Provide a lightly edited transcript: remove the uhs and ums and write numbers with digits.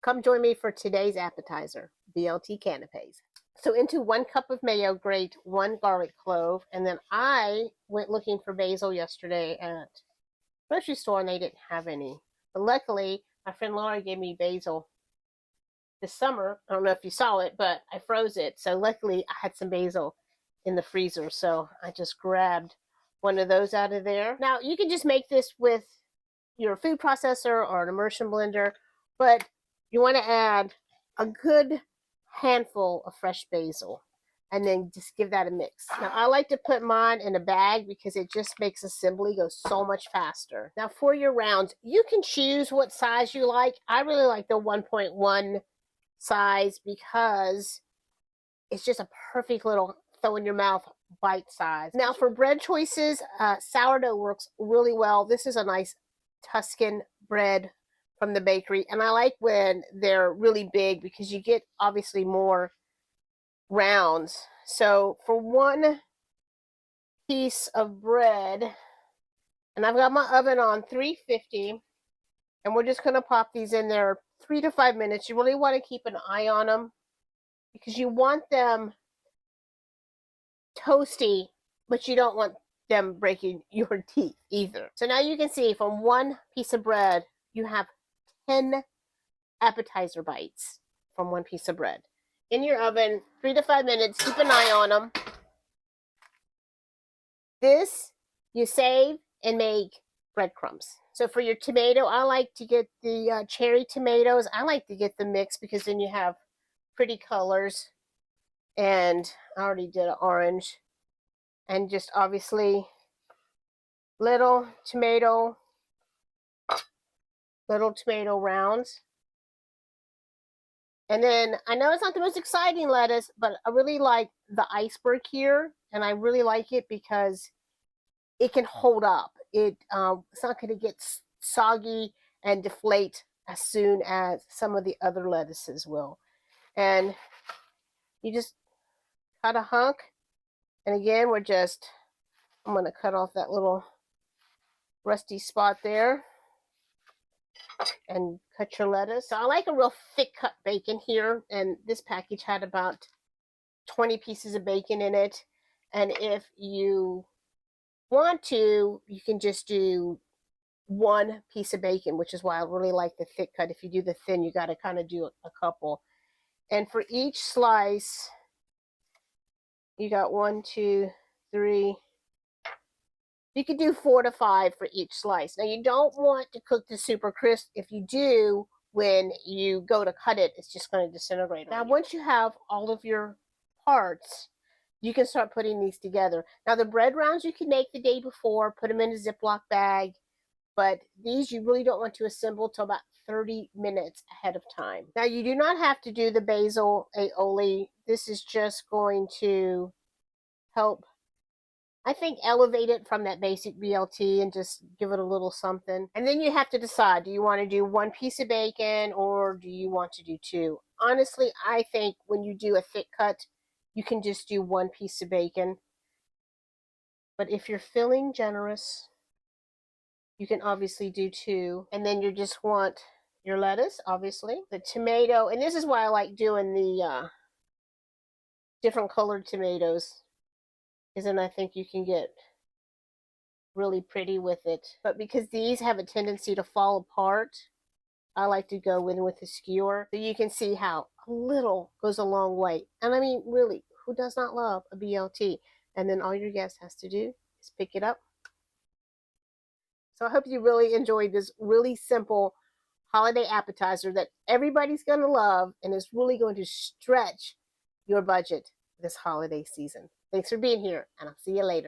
come join me for today's appetizer, BLT Canapés. So into 1 cup of mayo, grate 1 garlic clove, and then I went looking for basil yesterday at the grocery store and they didn't have any. But luckily, my friend Laura gave me basil this summer. I don't know if you saw it, but I froze it. So luckily I had some basil in the freezer. So I just grabbed one of those out of there. Now you can just make this with your food processor or an immersion blender, but you want to add a good handful of fresh basil and then just give that a mix. Now I like to put mine in a bag because it just makes assembly go so much faster. Now for your rounds, you can choose what size you like. I really like the 1.1 size because it's just a perfect little throw in your mouth bite size. Now for bread choices, sourdough works really well. This is a nice Tuscan bread from the bakery, and I like when they're really big because you get obviously more rounds. So for 1 piece of bread, and I've got my oven on 350, and we're just going to pop these in there 3 to 5 minutes. You really want to keep an eye on them because you want them toasty, but you don't want them breaking your teeth either. So now you can see from 1 piece of bread, you have 10 appetizer bites from 1 piece of bread. In your oven, 3 to 5 minutes, keep an eye on them. This you save and make breadcrumbs. So for your tomato, I like to get the cherry tomatoes. I like to get the mix because then you have pretty colors. And I already did an orange. And just obviously little tomato rounds. And then I know it's not the most exciting lettuce, but I really like the iceberg here, and I really like it because it can hold up. It's not going to get soggy and deflate as soon as some of the other lettuces will. And you just cut a hunk, and again I'm going to cut off that little rusty spot there and cut your lettuce. So I like a real thick cut bacon here, and this package had about 20 pieces of bacon in it. And if you want to, you can just do 1 piece of bacon, which is why I really like the thick cut. If you do the thin, you got to kind of do a couple. And for each slice, you got 1, 2, 3. You could do 4 to 5 for each slice. Now you don't want to cook this super crisp. If you do, when you go to cut it, it's just going to disintegrate. Now once you have all of your parts, you can start putting these together. Now the bread rounds you can make the day before, put them in a Ziploc bag, but these you really don't want to assemble till about 30 minutes ahead of time. Now you do not have to do the basil aioli. This is just going to help, I think, elevate it from that basic BLT and just give it a little something. And then you have to decide, do you want to do 1 piece of bacon or do you want to do 2? Honestly, I think when you do a thick cut, you can just do 1 piece of bacon. But if you're feeling generous, you can obviously do 2. And then you just want your lettuce, obviously, the tomato. And this is why I like doing the different colored tomatoes. And I think you can get really pretty with it. But because these have a tendency to fall apart, I like to go in with a skewer. So you can see how a little goes a long way. And I mean, really, who does not love a BLT? And then all your guest has to do is pick it up. So I hope you really enjoyed this really simple holiday appetizer that everybody's going to love and is really going to stretch your budget this holiday season. Thanks for being here, and I'll see you later.